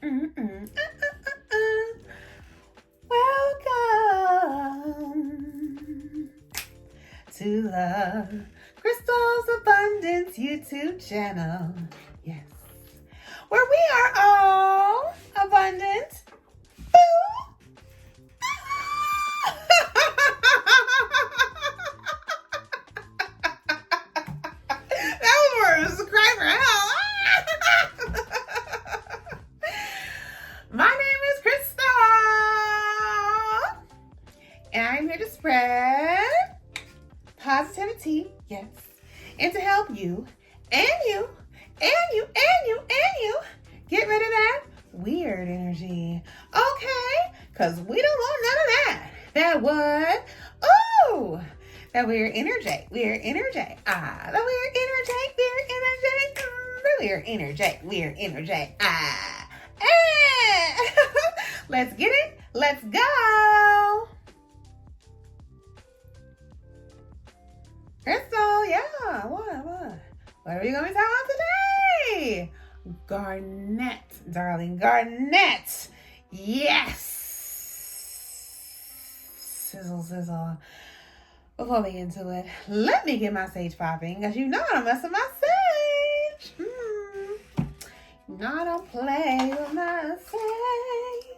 Mm-mm. Welcome to the Crystals Abundance YouTube channel. Yes, where we are all abundant. Boo! That was a cry for help. My name is Crystal, and I'm here to spread positivity, yes, and to help you and you get rid of that weird energy. Okay, because we don't want none of that. That what? Ooh, that weird energy. Weird energy. Ah, the weird energy. Weird energy. Weird energy. Ah. Let's get it. Let's go. Crystal, yeah. What are we going to be talking about today? Garnet, darling. Garnet. Yes. Sizzle, sizzle. Before we get into it, let me get my sage popping, because you know I don't mess with my sage. You know I don't play with my sage.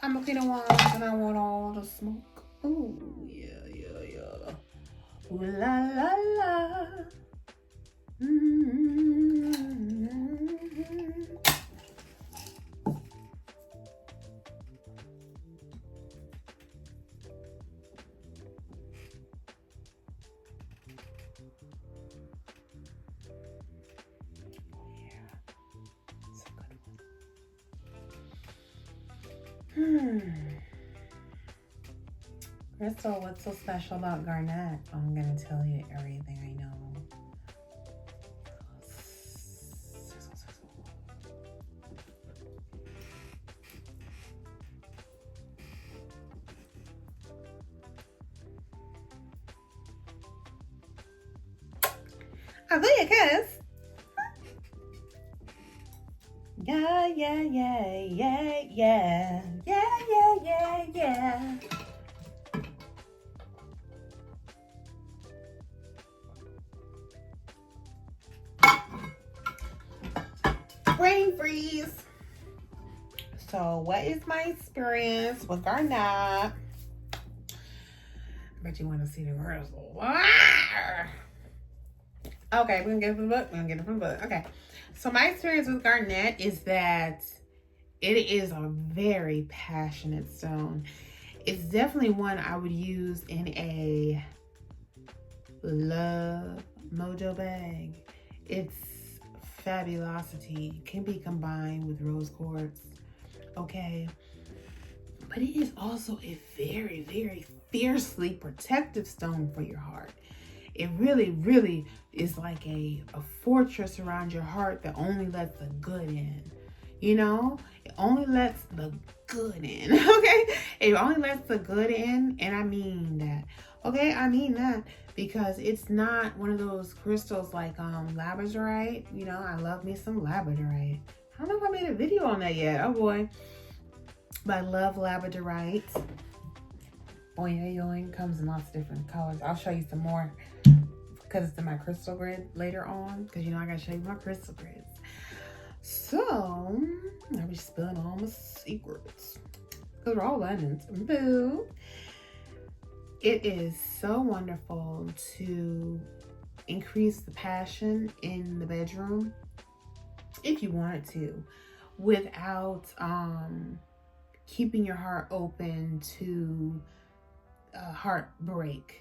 I'm a Pinot Noir and I want all the smoke. Ooh, yeah. Ooh la la la. Crystal, what's so special about Garnet? I'm gonna tell you everything I know. I blew your kiss. Yeah. Brain freeze. So what is my experience with Garnet? I bet you want to see the crystal. Okay, we're gonna get it from the book. Okay. So my experience with Garnet is that it is a very passionate stone. It's definitely one I would use in a love mojo bag. It's fabulosity. It can be combined with rose quartz. Okay. But it is also a very, very fiercely protective stone for your heart. It really is like a fortress around your heart that only lets the good in. You know? It only lets the good in. Okay? It only lets the good in, and I mean that. Okay? I mean that because it's not one of those crystals like labradorite. You know, I love me some labradorite. I don't know if I made a video on that yet. Oh boy. But I love labradorite. Boing, comes in lots of different colors. I'll show you some more because it's in my crystal grid later on, because you know I gotta show you my crystal grids. So I'll be spilling all my secrets because we're all abundant. Boo. It is so wonderful to increase the passion in the bedroom if you wanted to, without keeping your heart open to heartbreak.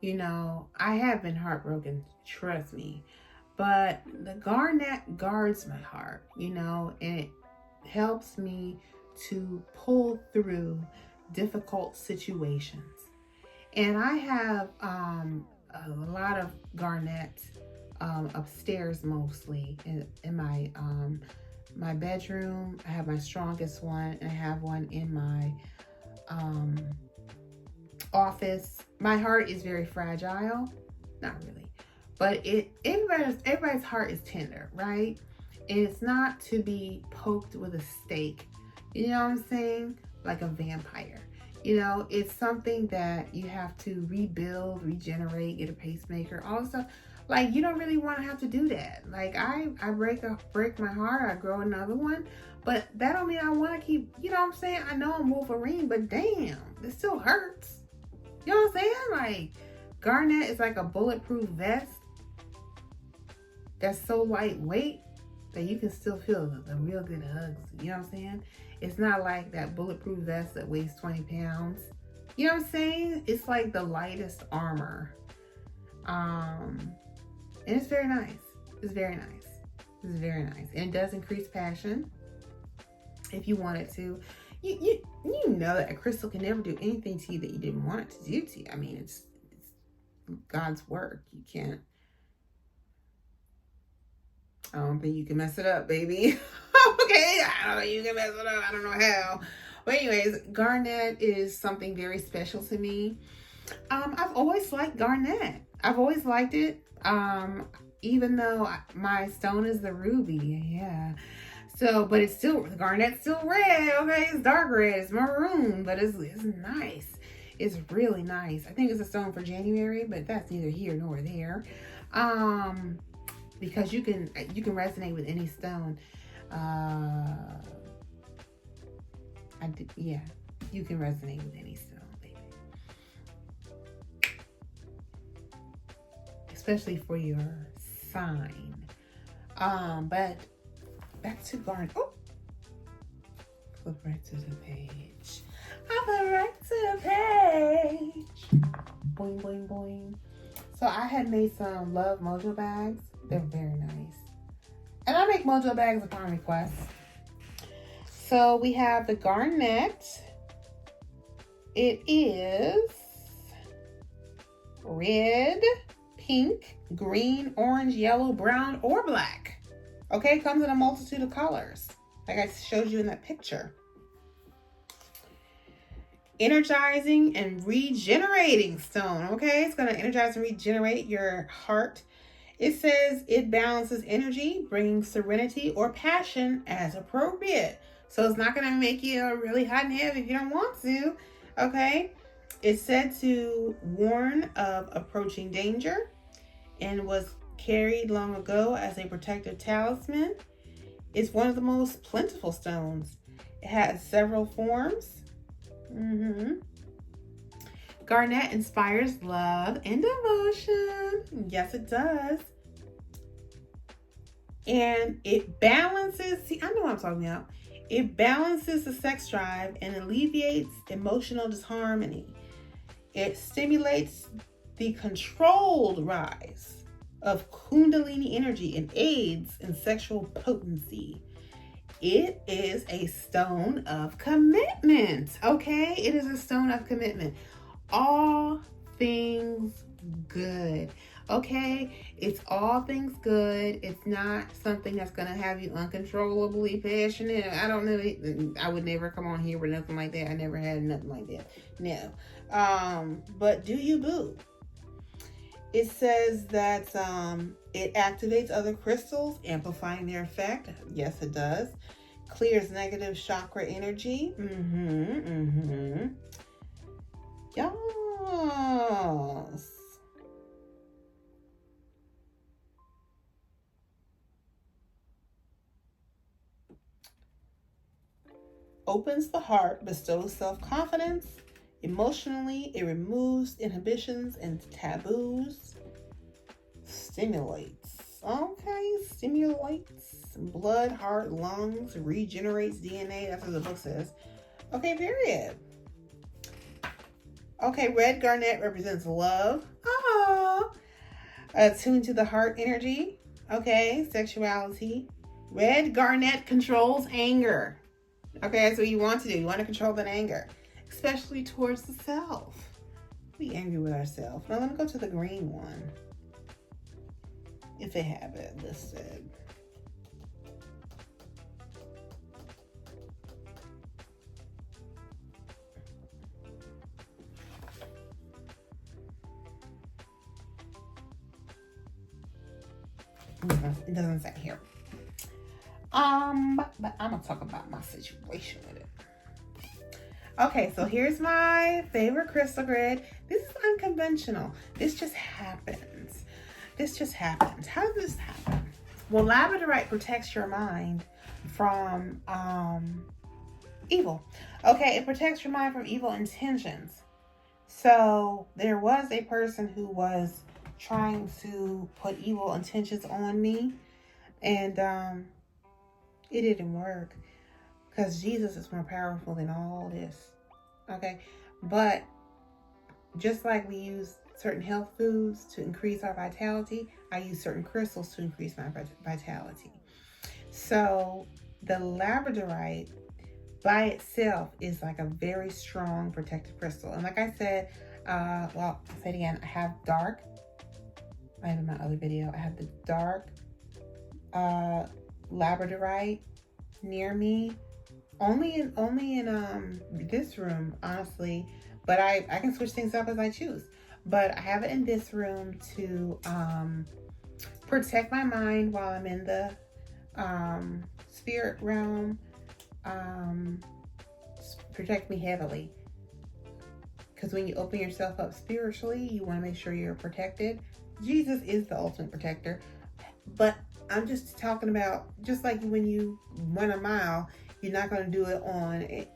You know, I have been heartbroken, trust me, but the Garnet guards my heart, you know, and it helps me to pull through difficult situations. And I have a lot of Garnet upstairs, mostly in my my bedroom. I have my strongest one, and I have one in my office. My heart is very fragile, not really, but everybody's heart is tender, right? And it's not to be poked with a stake. You know what I'm saying? Like a vampire. You know, it's something that you have to rebuild, regenerate, get a pacemaker, all this stuff. Like, you don't really want to have to do that. Like, I break my heart, I grow another one. But that don't mean I want to keep, you know what I'm saying? I know I'm Wolverine, but damn, it still hurts. You know what I'm saying? Like, Garnet is like a bulletproof vest that's so lightweight that you can still feel the real good hugs. You know what I'm saying? It's not like that bulletproof vest that weighs 20 pounds. You know what I'm saying? It's like the lightest armor. And it's very nice. It's very nice. It's very nice. And it does increase passion if you want it to. You know that a crystal can never do anything to you that you didn't want it to do to you. I mean, it's God's work. You can't. I don't think you can mess it up, baby. Okay, I don't know, you can mess it up. I don't know how. But anyways, Garnet is something very special to me. I've always liked Garnet. I've always liked it. Even though my stone is the ruby, yeah. So, but it's still, the Garnet's still red. Okay, it's dark red. It's maroon, but it's nice. It's really nice. I think it's a stone for January, but that's neither here nor there. Because you can resonate with any stone. Yeah, you can resonate with any stone, baby. Especially for your sign. But back to Garnet. Oh, flip right to the page. I flip right to the page. Boing, boing, boing. So I had made some Love Mojo bags. They're very nice. And I make Mojo bags upon request. So we have the Garnet. It is red, pink, green, orange, yellow, brown, or black. Okay, comes in a multitude of colors, like I showed you in that picture. Energizing and regenerating stone. Okay, it's going to energize and regenerate your heart. It says it balances energy, bringing serenity or passion as appropriate. So it's not going to make you really hot and heavy if you don't want to. Okay. It's said to warn of approaching danger and was carried long ago as a protective talisman. It's one of the most plentiful stones. It has several forms. Garnet inspires love and devotion. Yes, it does. And it balances, see, I know what I'm talking about. It balances the sex drive and alleviates emotional disharmony. It stimulates the controlled rise of Kundalini energy and aids in sexual potency. It is a stone of commitment, okay? It is a stone of commitment. All things good, okay? It's all things good. It's not something that's going to have you uncontrollably passionate. I don't know. I would never come on here with nothing like that. I never had nothing like that. No. But do you, boo? It says that it activates other crystals, amplifying their effect. Yes, it does. Clears negative chakra energy. Yes. Opens the heart, bestows self-confidence. Emotionally, it removes inhibitions and taboos. Stimulates. Okay, stimulates blood, heart, lungs, regenerates DNA. That's what the book says. Okay, period. Okay, red garnet represents love. Attuned to the heart energy. Okay, sexuality. Red garnet controls anger. Okay, that's what you want to do. You want to control that anger, especially towards the self. Be angry with ourselves. Now let me go to the green one, if they have it listed. It doesn't say here. But I'm gonna talk about my situation with it. Okay, so here's my favorite crystal grid. This is unconventional. This just happens. This just happens. How does this happen? Well, labradorite protects your mind from evil. Okay, it protects your mind from evil intentions. So there was a person who was trying to put evil intentions on me, and it didn't work because Jesus is more powerful than all this. Okay, but just like we use certain health foods to increase our vitality, I use certain crystals to increase my vitality. So the labradorite by itself is like a very strong protective crystal. And like I said, well, I'll say it again, I have dark. I have in my other video, I have the dark labradorite near me. Only in this room, honestly. But I can switch things up as I choose. But I have it in this room to protect my mind while I'm in the spirit realm. Protect me heavily. Because when you open yourself up spiritually, you want to make sure you're protected. Jesus is the ultimate protector. But I'm just talking about, just like when you run a mile, you're not going to do it on an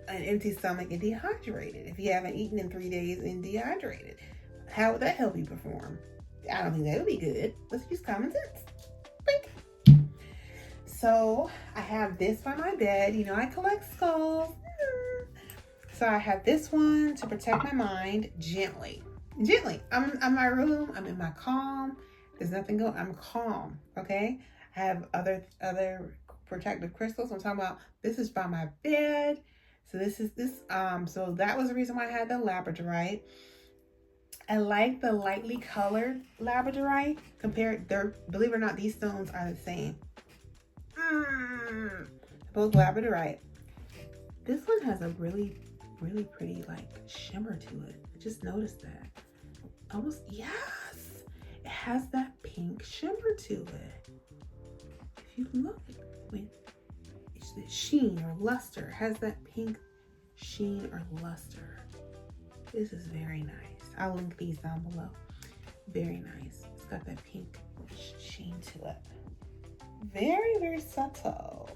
empty stomach and dehydrated. If you haven't eaten in 3 days and dehydrated, how would that help you perform? I don't think that would be good. Let's use common sense. Think. So I have this by my bed. You know, I collect skulls. So I have this one to protect my mind gently. Gently. I'm in my room. I'm in my calm. There's nothing going. I'm calm. Okay. I have other protective crystals. I'm talking about, this is by my bed. So this is so that was the reason why I had the labradorite. I like the lightly colored labradorite compared, believe it or not, these stones are the same. Both labradorite. This one has a really pretty like shimmer to it. I just noticed that. Almost, yes, it has that pink shimmer to it. If you look, it's the sheen or luster. It has that pink sheen or luster. This is very nice. I'll link these down below. Very nice. It's got that pink sheen to it. Very subtle.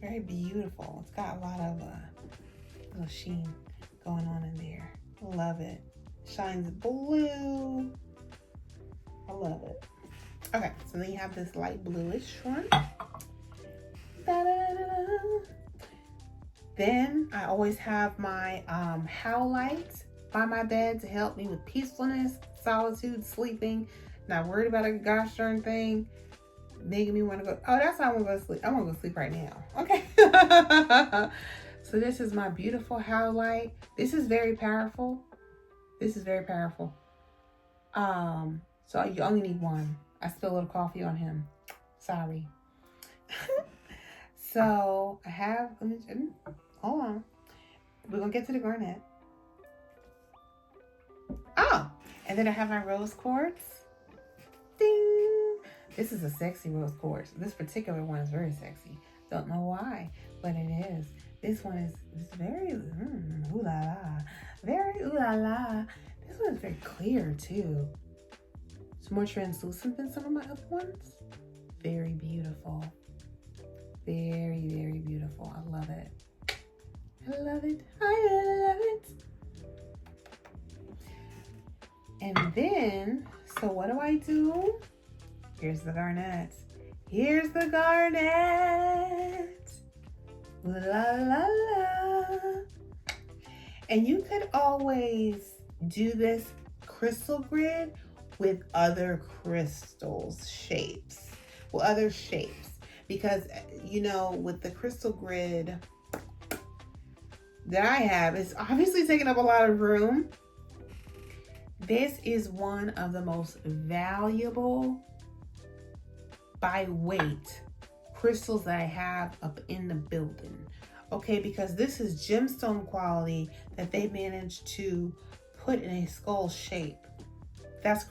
Very beautiful. It's got a lot of little sheen going on in there. Love it. Shines blue. I love it. Okay, so then you have this light bluish one. Da-da-da-da-da. Then I always have my howlite by my bed to help me with peacefulness, solitude, sleeping. Not worried about a gosh darn thing making me want to go. Oh, that's how I want to go to sleep. I want to go sleep right now. Okay. So this is my beautiful howlite. This is very powerful. This is very powerful. So you only need one. I spilled a little coffee on him. Sorry. So I have, hold on. We're going to get to the garnet. Oh, and then I have my rose quartz. Ding. This is a sexy rose quartz. This particular one is very sexy. Don't know why, but it is. This one is very, ooh la la. Very ooh la la. This one is very clear too. It's more translucent than some of my other ones. Very beautiful. Very beautiful. I love it. I love it. I love it. And then, so what do? Here's the garnet. Here's the garnet. La la la. And you could always do this crystal grid with other crystals shapes. Well, other shapes. Because, you know, with the crystal grid that I have, it's obviously taking up a lot of room. This is one of the most valuable by weight crystals that I have up in the building. Okay, because this is gemstone quality that they managed to put in a skull shape. That's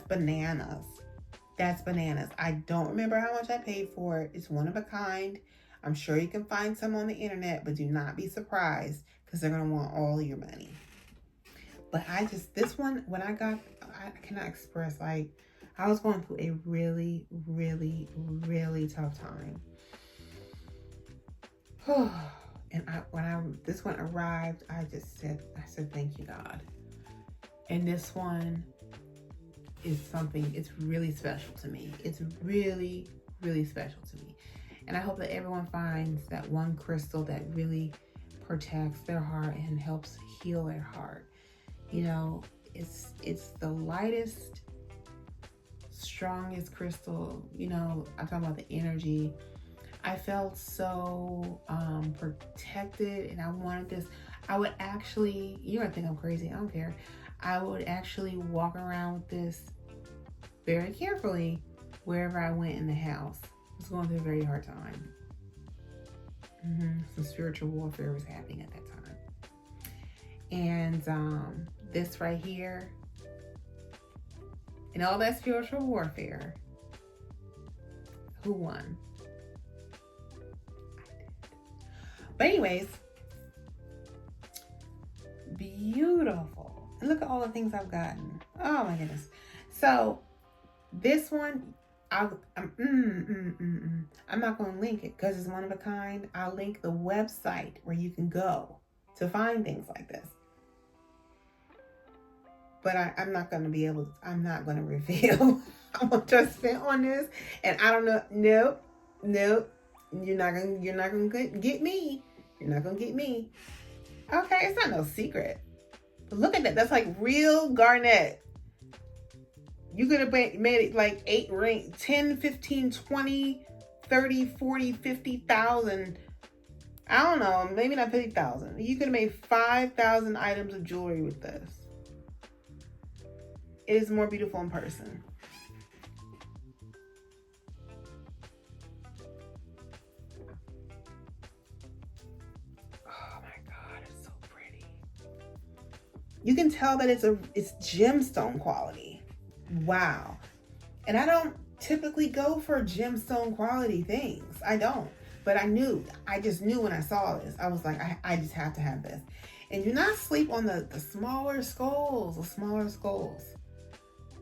bananas. That's bananas. I don't remember how much I paid for it. It's one of a kind. I'm sure you can find some on the internet, but do not be surprised because they're going to want all your money. But this one, when I cannot express, like, I was going through a really, really, really tough time. And when this one arrived, I said, thank you, God. And this one is something, it's really special to me. It's really, really special to me. And I hope that everyone finds that one crystal that really protects their heart and helps heal their heart. You know, it's the lightest, strongest crystal. You know, I'm talking about the energy. I felt so protected, and I wanted this. I would actually, you're gonna think I'm crazy, I don't care. I would actually walk around with this very carefully wherever I went in the house. I was going through a very hard time. Some spiritual warfare was happening at that time. And this right here, and all that spiritual warfare, who won? But anyways, beautiful. And look at all the things I've gotten. Oh my goodness. So this one, I'm not going to link it because it's one of a kind. I'll link the website where you can go to find things like this. But I'm not going to be able to, I'm not going to reveal how much I spent on this. And I don't know. Nope. You're not going to get me. You're not going to get me. Okay, it's not no secret. But look at that. That's like real garnet. You could have made it like 8 rings, 10, 15, 20, 30, 40, 50,000. I don't know, maybe not 50,000. You could have made 5,000 items of jewelry with this. It is more beautiful in person. You can tell that it's gemstone quality. Wow. And I don't typically go for gemstone quality things. I don't. But I just knew when I saw this. I was like, I just have to have this. And do not sleep on the smaller skulls.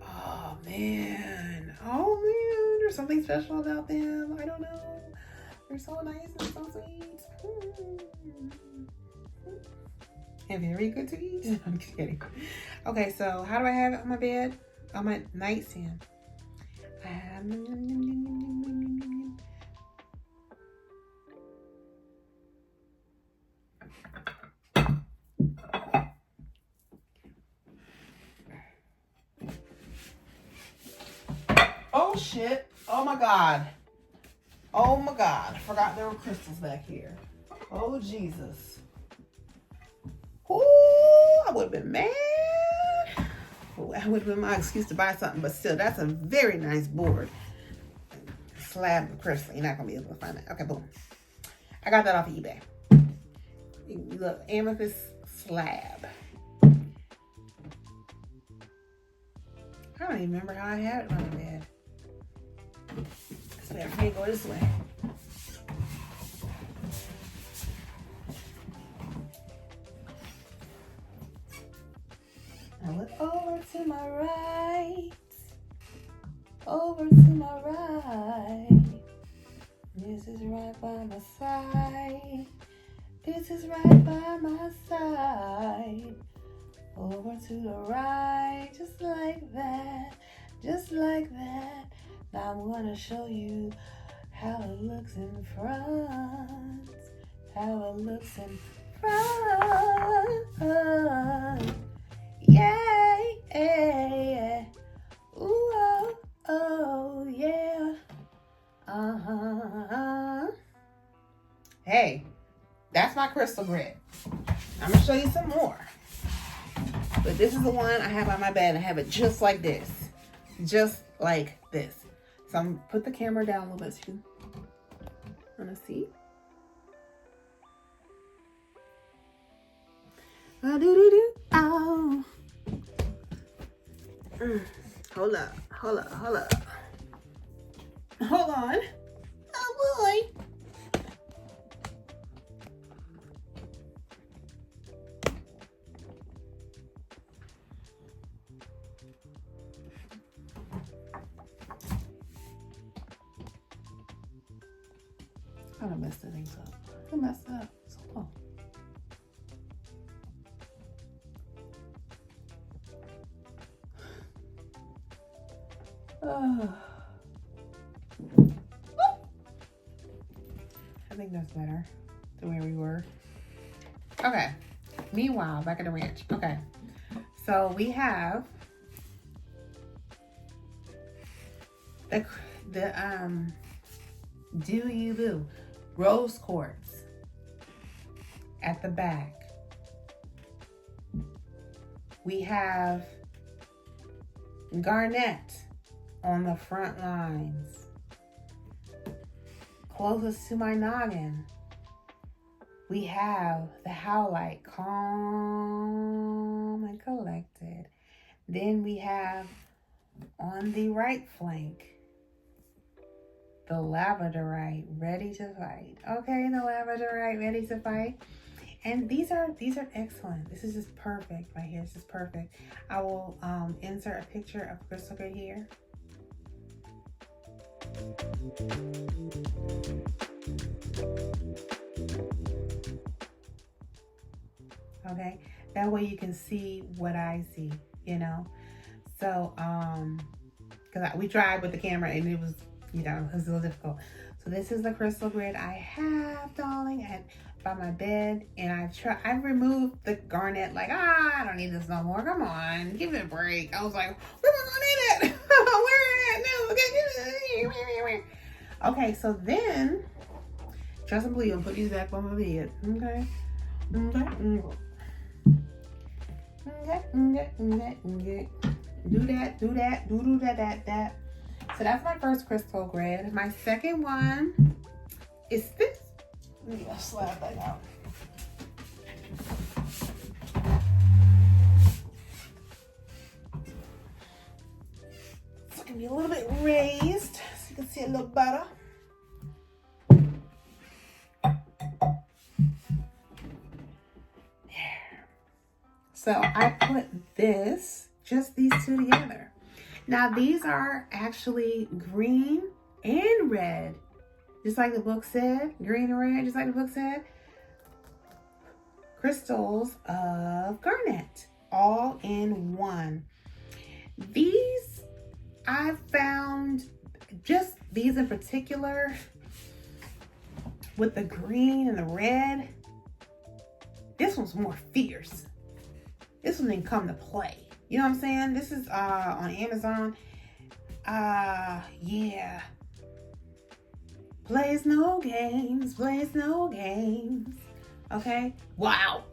Oh man. There's something special about them. I don't know. They're so nice and so sweet. And very good to eat. I'm just kidding. Okay, so how do I have it on my bed? On my nightstand. Oh shit. Oh my God. I forgot there were crystals back here. Oh Jesus. Ooh, I would have been mad. Ooh, that would have been my excuse to buy something, but still, that's a very nice board. Slab of crystal. You're not going to be able to find that. Okay, boom. I got that off of eBay. Look, amethyst slab. I don't even remember how I had it on my bed. So I can't go this way. I look over to my right, This is right by my side. Over to the right, just like that. Now I'm gonna show you how it looks in front. Yeah. Ooh, oh, yeah. Hey, that's my crystal grid. I'm gonna show you some more. But this is the one I have on my bed. I have it just like this. So I'm gonna put the camera down a little bit so you can wanna see. Oh. Hold up. Hold on. Oh boy. I done messed the things up. I messed it up. So long. I think that's better than where we were. Okay. Meanwhile, back at the ranch. Okay. So we have the Do You Boo rose quartz at the back. We have Garnet on the front lines. Closest to my noggin, we have the Howlite, calm and collected. Then we have on the right flank, the Labradorite, ready to fight. Okay, the Labradorite, ready to fight. And these are excellent. This is just perfect right here. This is perfect. I will insert a picture of crystal grid here. Okay, that way you can see what I see, you know. So because we tried with the camera and it was, you know, it was a little difficult. So this is the crystal grid I have, darling, by my bed, and I've removed the garnet. Like, I don't need this no more. Come on, give it a break. I was like, where am I gonna need it? Where at now? Okay, so then trust and believe, I'm put these back on my bed. Okay. Do that. So that's my first crystal grid. My second one is this. Let me just slap that out. It's gonna be a little bit raised so you can see a little better. So I put just these two together. Now these are actually green and red, just like the book said. Green and red, just like the book said. Crystals of garnet, all in one. These I found, just these in particular, with the green and the red. This one's more fierce. This one didn't come to play. You know what I'm saying? This is on Amazon. Yeah. Plays no games. Okay? Wow.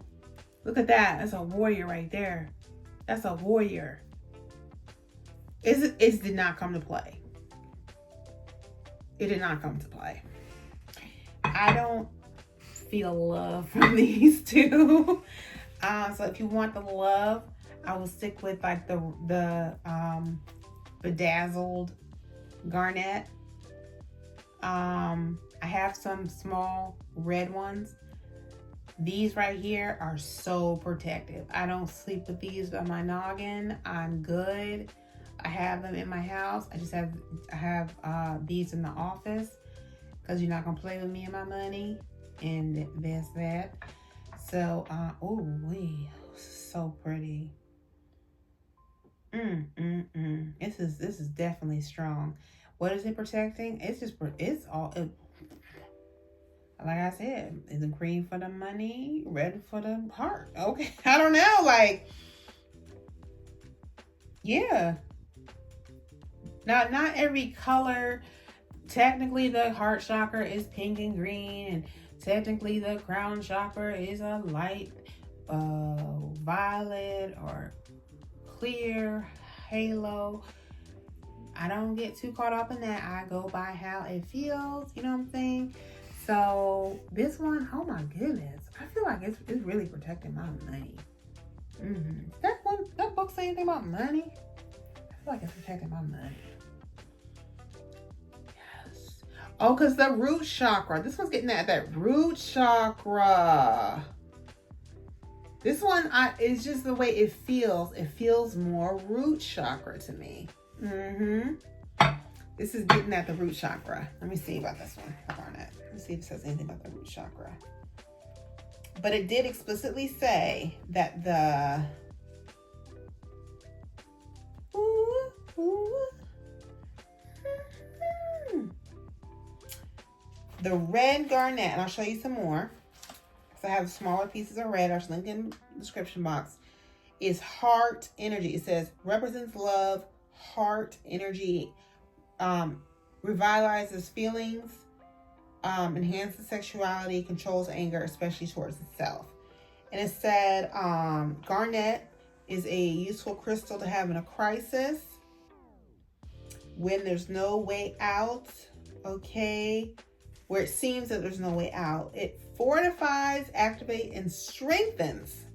Look at that. That's a warrior right there. That's a warrior. It did not come to play. It did not come to play. I don't feel love from these two. So if you want the love, I will stick with like the bedazzled garnet. I have some small red ones. These right here are so protective. I don't sleep with these on my noggin. I'm good. I have them in my house. I have these in the office because you're not gonna play with me and my money. And there's that. So, oh, so pretty. This is definitely strong. What is it protecting? It's all, like I said, it's green for the money, red for the heart. Okay, I don't know, like, yeah. Now, not every color. Technically, the heart chakra is pink and green, and technically the crown chakra is a light violet or clear halo. I don't get too caught up in that. I go by how it feels, you know what I'm saying? So this one, oh my goodness, I feel like it's really protecting my money. That book say anything about money? I feel like it's protecting my money. Oh, because the root chakra. This one's getting at that root chakra. This one is just the way it feels. It feels more root chakra to me. This is getting at the root chakra. Let me see about this one. Garnet. Let me see if it says anything about the root chakra. But it did explicitly say that the red garnet, and I'll show you some more. I have smaller pieces of red, I'll link in the description box, is heart energy. It says represents love, heart energy, revitalizes feelings, enhances sexuality, controls anger, especially towards itself. And it said garnet is a useful crystal to have in a crisis when there's no way out, okay? Where it seems that there's no way out. It fortifies, activates, and strengthens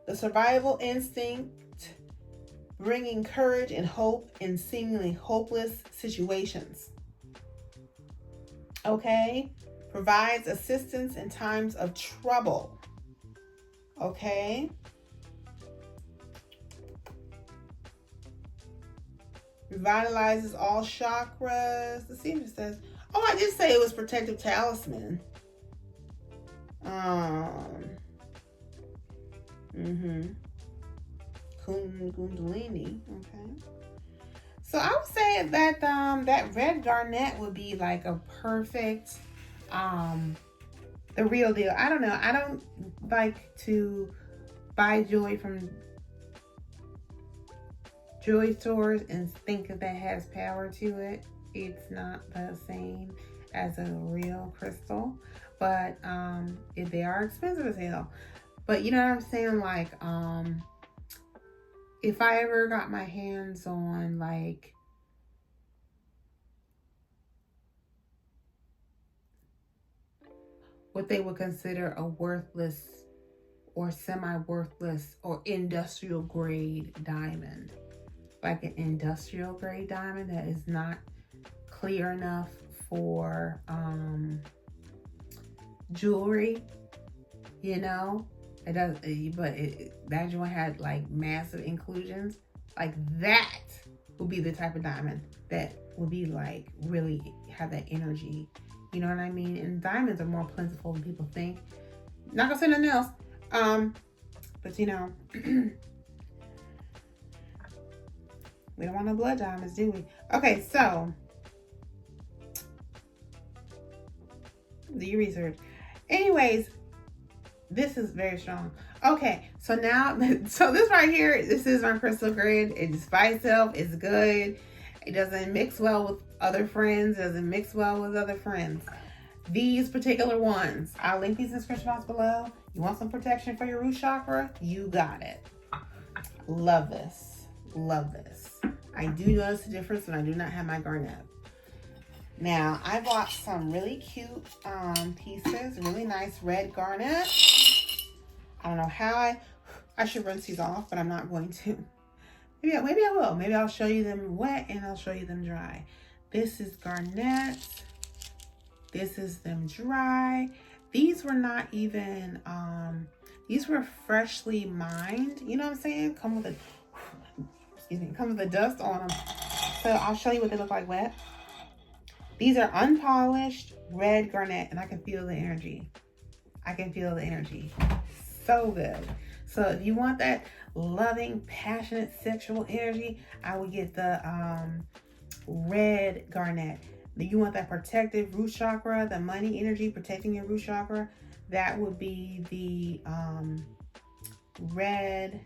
the survival instinct, bringing courage and hope in seemingly hopeless situations. Okay? Provides assistance in times of trouble. Okay? Revitalizes all chakras. Let's see what it says. Oh, I did say it was protective talisman. Kundalini. Okay. So I would say that that red garnet would be like a perfect the real deal. I don't know. I don't like to buy jewelry from jewelry stores and think that has power to it. It's not the same as a real crystal, but they are expensive as hell. But you know what I'm saying? Like, if I ever got my hands on like what they would consider a worthless or semi-worthless or industrial grade diamond, like an industrial grade diamond that is not clear enough for jewelry, you know, it does, but that joint had like massive inclusions. Like that would be the type of diamond that would be like really have that energy, you know what I mean? And diamonds are more plentiful than people think. Not gonna say nothing else, but you know, we don't want no blood diamonds, do we? Okay, so do your research. Anyways, this is very strong. Okay, so now, so this right here, this is my crystal grid. It's by itself. It's good. It doesn't mix well with other friends. Doesn't mix well with other friends. These particular ones, I'll link these in the description box below. You want some protection for your root chakra? You got it. Love this. Love this. I do notice the difference when I do not have my garnet. Now, I bought some really cute pieces, really nice red garnet. I don't know how I should rinse these off, but I'm not going to. Maybe I will. Maybe I'll show you them wet and I'll show you them dry. This is garnet. This is them dry. These were not even, these were freshly mined. You know what I'm saying? Come with the dust on them. So I'll show you what they look like wet. These are unpolished red garnet, and I can feel the energy. I can feel the energy. So good. So if you want that loving, passionate, sexual energy, I would get the red garnet. If you want that protective root chakra, the money energy protecting your root chakra, that would be the red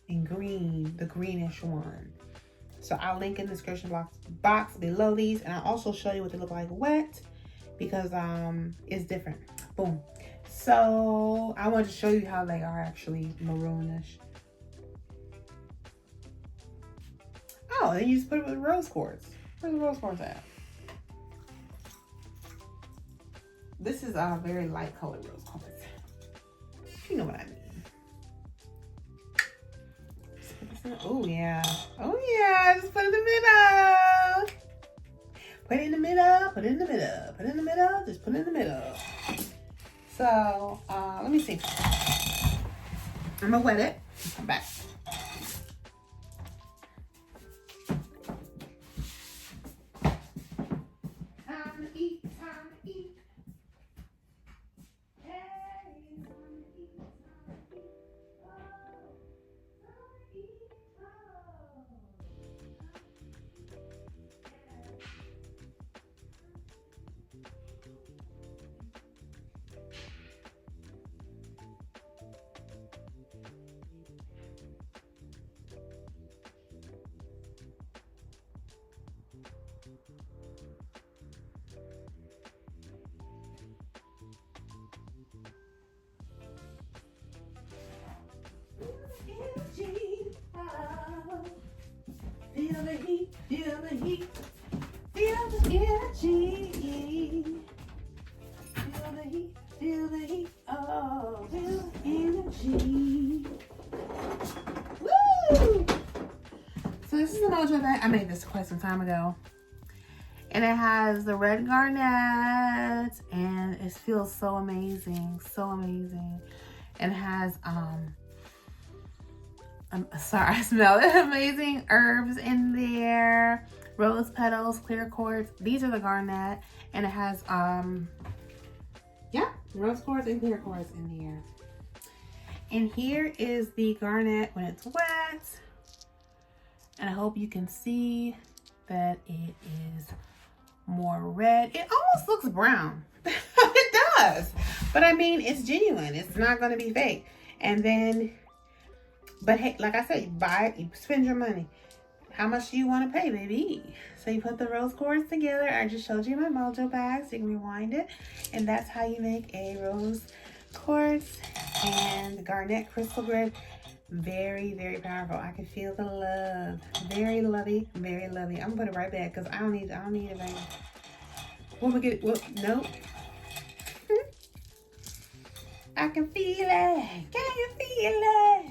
and green, the greenish one. So I'll link in the description box below these, and I'll also show you what they look like wet because it's different. Boom. So I wanted to show you how they are actually maroonish. Oh, then you just put it with rose quartz. Where's the rose quartz at? This is a very light colored rose quartz. You know what I mean. Oh yeah. Oh yeah. Just put it in the middle. Put it in the middle, put it in the middle, put it in the middle, just put it in the middle. So, let me see. I'm gonna wet it. Come back. Time to eat, time to eat. Hey, time to eat, time to eat. Oh, time to eat, feel the heat, feel the heat, feel the energy. Feel the heat, feel the heat, oh, feel the energy. Woo! So this is the mojo bag. I made this quite some time ago. And it has the red garnet, and it feels so amazing, so amazing. And it has, sorry, I smell it. Amazing herbs in there, rose petals, clear quartz. These are the garnet, and it has, yeah, rose quartz and clear quartz in here. And here is the garnet when it's wet. And I hope you can see that it is more red. It almost looks brown. It does. But I mean, it's genuine. It's not going to be fake. And then, but hey, like I said, buy it, spend your money. How much do you want to pay, baby? So you put the rose quartz together. I just showed you my mojo bag, so you can rewind it. And that's how you make a rose quartz and garnet crystal grid. Very, very powerful. I can feel the love. Very lovey, very lovely. I'm gonna put it right back because I don't need it, baby. When we get, nope. I can feel it. Can you feel it?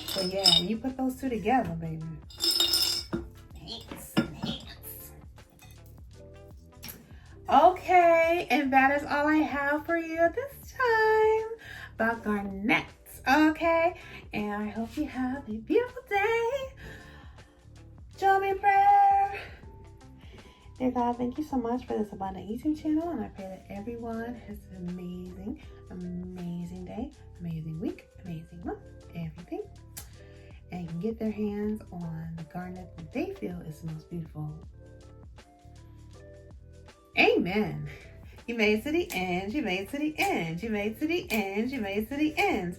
So yeah, you put those two together, baby. Okay, and that is all I have for you this time about garnets, okay? And I hope you have a beautiful day. Join me in prayer. Dear God, thank you so much for this Abundant YouTube channel, and I pray that everyone has an amazing, amazing day, amazing week, amazing month, everything. And can get their hands on the garnet that they feel is the most beautiful. Amen. You made it to the end. You made it to the end. You made it to the end. You made it to the end.